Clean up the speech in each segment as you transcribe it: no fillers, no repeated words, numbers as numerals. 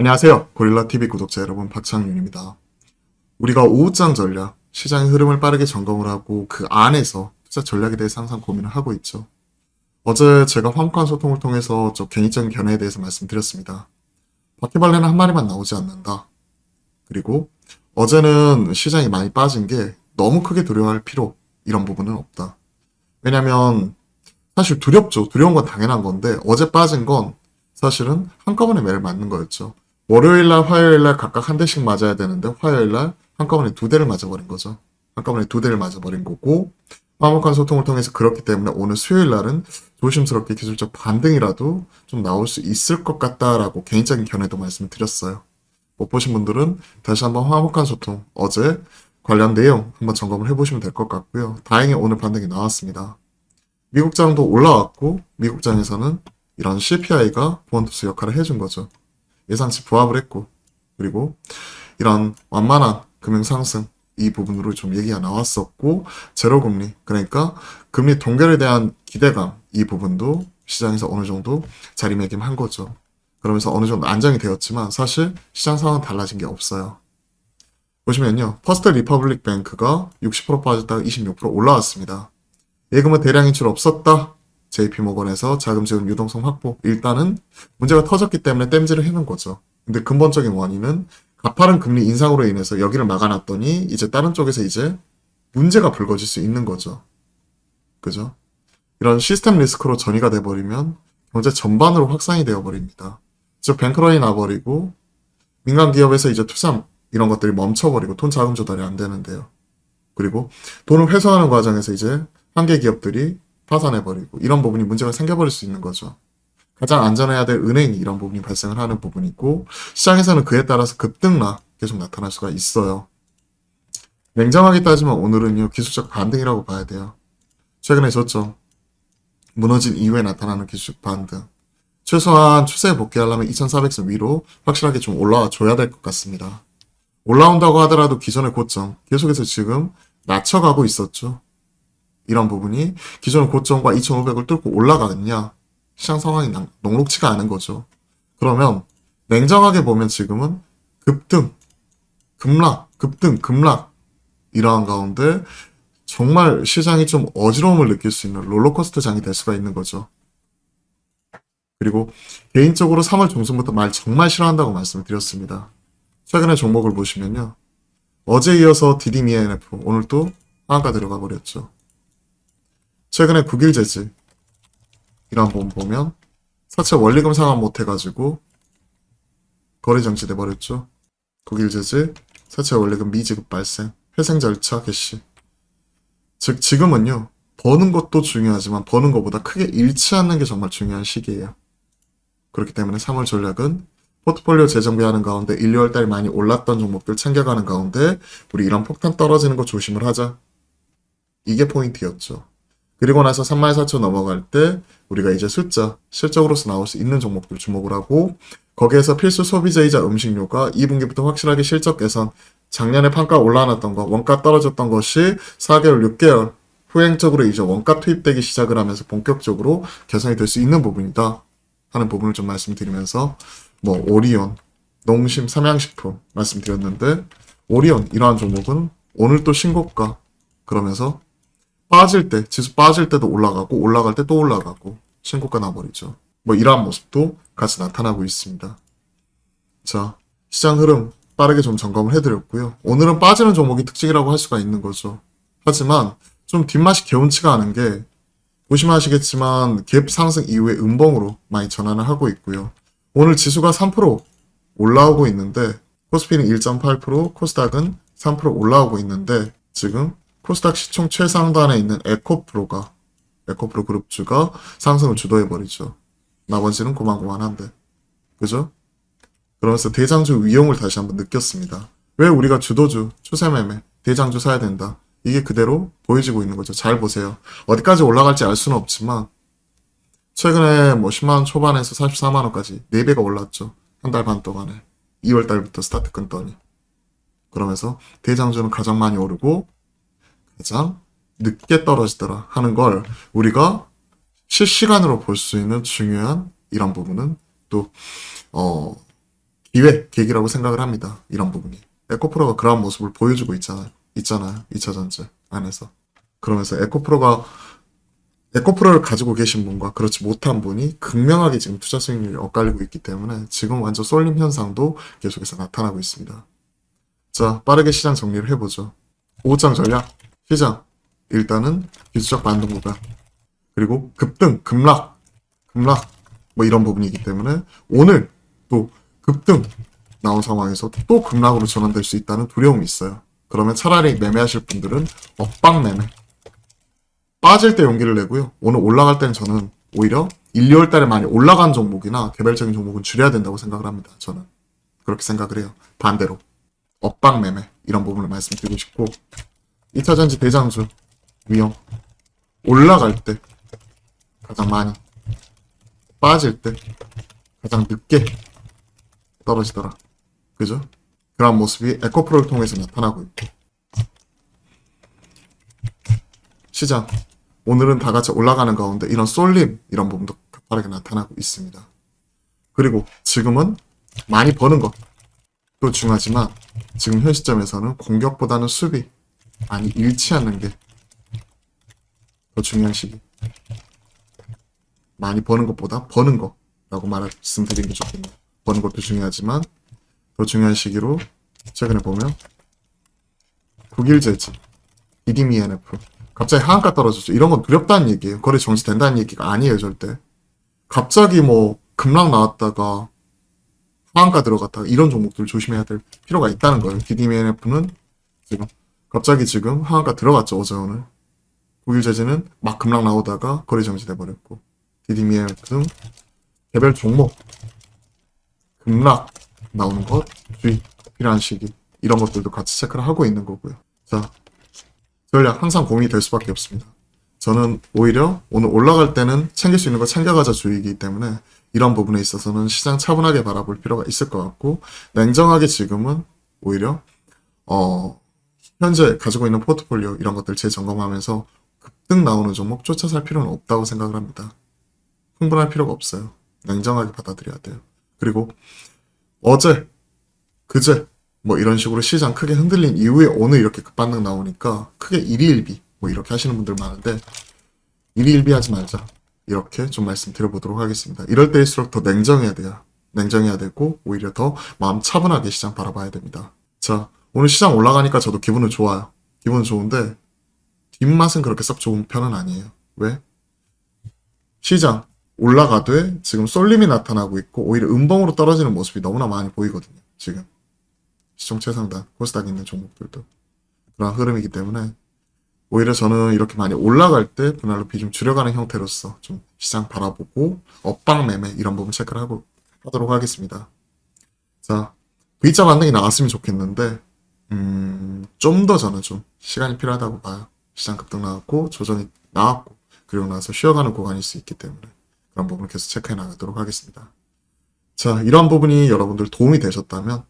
안녕하세요. 고릴라TV 구독자 여러분, 박창윤입니다. 우리가 오후장 전략, 시장의 흐름을 빠르게 점검을 하고 그 안에서 투자 전략에 대해서 항상 고민을 하고 있죠. 어제 제가 화목한 소통을 통해서 좀 개인적인 견해에 대해서 말씀드렸습니다. 바퀴벌레는 한 마리만 나오지 않는다. 그리고 어제는 시장이 많이 빠진 게 너무 크게 두려워할 필요, 이런 부분은 없다. 왜냐면 사실 두렵죠. 두려운 건 당연한 건데 어제 빠진 건 사실은 한꺼번에 매를 맞는 거였죠. 월요일날, 화요일날 각각 한 대씩 맞아야 되는데 화요일날 한꺼번에 두 대를 맞아버린 거죠. 한꺼번에 두 대를 맞아버린 거고 화목한 소통을 통해서 그렇기 때문에 오늘 수요일날은 조심스럽게 기술적 반등이라도 좀 나올 수 있을 것 같다라고 개인적인 견해도 말씀드렸어요. 못 보신 분들은 다시 한번 화목한 소통 어제 관련 내용 한번 점검을 해보시면 될 것 같고요. 다행히 오늘 반등이 나왔습니다. 미국장도 올라왔고 미국장에서는 이런 CPI가 보완도수 역할을 해준 거죠. 예상치 부합을 했고 그리고 이런 완만한 금융 상승 이 부분으로 좀 얘기가 나왔었고 제로금리 그러니까 금리 동결에 대한 기대감 이 부분도 시장에서 어느 정도 자리매김한 거죠. 그러면서 어느 정도 안정이 되었지만 사실 시장 상황은 달라진 게 없어요. 보시면요. 퍼스트 리퍼블릭 뱅크가 60% 빠졌다가 26% 올라왔습니다. 예금은 대량 인출 없었다. JP모건에서 자금 지원 유동성 확보. 일단은 문제가 터졌기 때문에 땜질을 해놓은 거죠. 근데 근본적인 원인은 가파른 금리 인상으로 인해서 여기를 막아놨더니 이제 다른 쪽에서 이제 문제가 불거질 수 있는 거죠. 그죠? 이런 시스템 리스크로 전이가 돼버리면 경제 전반으로 확산이 되어버립니다. 즉 뱅크런이 나버리고 민간 기업에서 이제 투자 이런 것들이 멈춰버리고 돈 자금 조달이 안 되는데요. 그리고 돈을 회수하는 과정에서 이제 한계 기업들이 파산해버리고 이런 부분이 문제가 생겨버릴 수 있는 거죠. 가장 안전해야 될 은행이 이런 부분이 발생을 하는 부분이고 시장에서는 그에 따라서 급등락 계속 나타날 수가 있어요. 냉정하게 따지면 오늘은요 기술적 반등이라고 봐야 돼요. 최근에 졌죠. 무너진 이후에 나타나는 기술적 반등. 최소한 추세에 복귀하려면 2400선 위로 확실하게 좀 올라와 줘야 될 것 같습니다. 올라온다고 하더라도 기존의 고점 계속해서 지금 낮춰가고 있었죠. 이런 부분이 기존의 고점과 2500을 뚫고 올라가느냐 시장 상황이 녹록치가 않은 거죠. 그러면 냉정하게 보면 지금은 급등, 급락, 급등, 급락 이러한 가운데 정말 시장이 좀 어지러움을 느낄 수 있는 롤러코스터 장이 될 수가 있는 거죠. 그리고 개인적으로 3월 중순부터 말 정말 싫어한다고 말씀을 드렸습니다. 최근에 종목을 보시면요. 어제 이어서 DDMF 오늘 또 하한가 들어가 버렸죠. 최근에 국일제지 이런 부분 보면 사채 원리금 상환 못해가지고 거래 정지돼 버렸죠. 국일제지 사채 원리금 미지급 발생 회생 절차 개시. 즉 지금은요 버는 것도 중요하지만 버는 것보다 크게 잃지 않는 게 정말 중요한 시기예요. 그렇기 때문에 3월 전략은 포트폴리오 재정비하는 가운데 1, 2월달 많이 올랐던 종목들 챙겨가는 가운데 우리 이런 폭탄 떨어지는 거 조심을 하자. 이게 포인트였죠. 그리고 나서 34,000 넘어갈 때 우리가 이제 숫자, 실적으로서 나올 수 있는 종목들 주목을 하고 거기에서 필수 소비재이자 음식료가 2분기부터 확실하게 실적 개선, 작년에 판가 올라놨던 거, 원가 떨어졌던 것이 4개월, 6개월 후행적으로 이제 원가 투입되기 시작을 하면서 본격적으로 개선이 될 수 있는 부분이다 하는 부분을 좀 말씀드리면서 오리온, 농심, 삼양식품 말씀드렸는데 오리온 이러한 종목은 오늘 또 신고가 그러면서 빠질 때, 지수 빠질 때도 올라가고, 올라갈 때 또 올라가고, 신고가 나버리죠. 이러한 모습도 같이 나타나고 있습니다. 자, 시장 흐름 빠르게 좀 점검을 해드렸고요. 오늘은 빠지는 종목이 특징이라고 할 수가 있는 거죠. 하지만 좀 뒷맛이 개운치가 않은 게, 보시면 아시겠지만, 갭 상승 이후에 음봉으로 많이 전환을 하고 있고요. 오늘 지수가 3% 올라오고 있는데, 코스피는 1.8%, 코스닥은 3% 올라오고 있는데, 지금 코스닥 시총 최상단에 있는 에코프로 그룹주가 상승을 주도해버리죠. 나머지는 고만고만한데. 그죠? 그러면서 대장주 위용을 다시 한번 느꼈습니다. 왜 우리가 주도주, 추세매매, 대장주 사야 된다. 이게 그대로 보여지고 있는 거죠. 잘 보세요. 어디까지 올라갈지 알 수는 없지만 최근에 10만원 초반에서 44만원까지 4배가 올랐죠. 한 달 반 동안에. 2월달부터 스타트 끊더니. 그러면서 대장주는 가장 많이 오르고 가장 늦게 떨어지더라 하는 걸 우리가 실시간으로 볼 수 있는 중요한 이런 부분은 또 기회, 계기라고 생각을 합니다. 이런 부분이. 에코프로가 그러한 모습을 보여주고 있잖아요. 2차 전지 안에서. 그러면서 에코프로를 가지고 계신 분과 그렇지 못한 분이 극명하게 지금 투자 수익률이 엇갈리고 있기 때문에 지금 완전 쏠림 현상도 계속해서 나타나고 있습니다. 자, 빠르게 시장 정리를 해보죠. 5장 전략, 시장. 일단은 기술적 반등 구간. 그리고 급등, 급락, 뭐 이런 부분이기 때문에 오늘 또 급등 나온 상황에서 또 급락으로 전환될 수 있다는 두려움이 있어요. 그러면 차라리 매매하실 분들은 엇박 매매. 빠질 때 용기를 내고요. 오늘 올라갈 때는 저는 오히려 1, 2월 달에 많이 올라간 종목이나 개별적인 종목은 줄여야 된다고 생각을 합니다. 저는 그렇게 생각을 해요. 반대로 엇박 매매 이런 부분을 말씀드리고 싶고 2차 전지 대장주 위험 올라갈 때 가장 많이 빠질 때 가장 늦게 떨어지더라. 그죠? 그런 모습이 에코프로를 통해서 나타나고 있고 시장 오늘은 다 같이 올라가는 가운데 이런 쏠림 이런 부분도 가파르게 나타나고 있습니다. 그리고 지금은 많이 버는 것도 중요하지만 지금 현 시점에서는 공격보다는 수비 많이 잃지 않는 게 더 중요한 시기. 많이 버는 것보다 버는 거라고 말씀드리는 게 좋겠네요. 버는 것도 중요하지만 더 중요한 시기로 최근에 보면 독일제지, EDMENF 갑자기 하한가 떨어졌죠. 이런 건 두렵다는 얘기예요. 거래 정지된다는 얘기가 아니에요, 절대. 갑자기 뭐 급락 나왔다가 하한가 들어갔다가 이런 종목들 조심해야 될 필요가 있다는 거예요. EDMENF는 지금 하한가 들어갔죠, 어제 오늘. 독일제지는 막 급락 나오다가 거래 정지돼 버렸고 EDMENF 등 개별 종목 급락 나오는 것 주의 필요한 시기 이런 것들도 같이 체크를 하고 있는 거고요. 자, 전략 항상 고민이 될 수밖에 없습니다. 저는 오히려 오늘 올라갈 때는 챙길 수 있는 거 챙겨가자 주의이기 때문에 이런 부분에 있어서는 시장 차분하게 바라볼 필요가 있을 것 같고 냉정하게 지금은 오히려 현재 가지고 있는 포트폴리오 이런 것들 재점검하면서 급등 나오는 종목 쫓아 살 필요는 없다고 생각을 합니다. 흥분할 필요가 없어요. 냉정하게 받아들여야 돼요. 그리고 어제, 그제 뭐 이런 식으로 시장 크게 흔들린 이후에 오늘 이렇게 급반등 나오니까 크게 일희일비 뭐 이렇게 하시는 분들 많은데 일희일비 하지 말자 이렇게 좀 말씀드려보도록 하겠습니다. 이럴 때일수록 더 냉정해야 돼요. 냉정해야 되고 오히려 더 마음 차분하게 시장 바라봐야 됩니다. 자, 오늘 시장 올라가니까 저도 기분은 좋아요. 기분은 좋은데 뒷맛은 그렇게 썩 좋은 편은 아니에요. 왜? 시장 올라가되 지금 쏠림이 나타나고 있고 오히려 음봉으로 떨어지는 모습이 너무나 많이 보이거든요. 지금 시총 최상단 코스닥 있는 종목들도 그런 흐름이기 때문에 오히려 저는 이렇게 많이 올라갈 때 분할 높이 좀 줄여가는 형태로서 좀 시장 바라보고 엇박 매매 이런 부분 체크를 하도록 하겠습니다. 자, V자 반등이 나왔으면 좋겠는데 좀 더 저는 좀 시간이 필요하다고 봐요. 시장 급등 나왔고 조정이 나왔고 그리고 나서 쉬어가는 구간일 수 있기 때문에 그런 부분을 계속 체크해 나가도록 하겠습니다. 자, 이러한 부분이 여러분들 도움이 되셨다면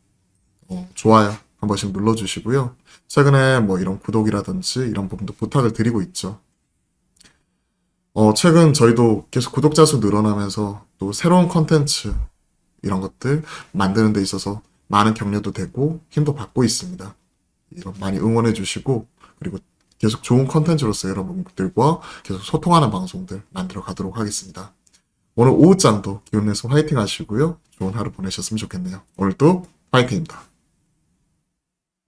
좋아요 한 번씩 눌러주시고요. 최근에 뭐 이런 구독이라든지 이런 부분도 부탁을 드리고 있죠. 최근 저희도 계속 구독자 수 늘어나면서 또 새로운 컨텐츠 이런 것들 만드는 데 있어서 많은 격려도 되고 힘도 받고 있습니다. 이런 많이 응원해 주시고 그리고 계속 좋은 컨텐츠로서 여러분들과 계속 소통하는 방송들 만들어 가도록 하겠습니다. 오늘 오후장도 기운내서 화이팅 하시고요. 좋은 하루 보내셨으면 좋겠네요. 오늘도 화이팅입니다.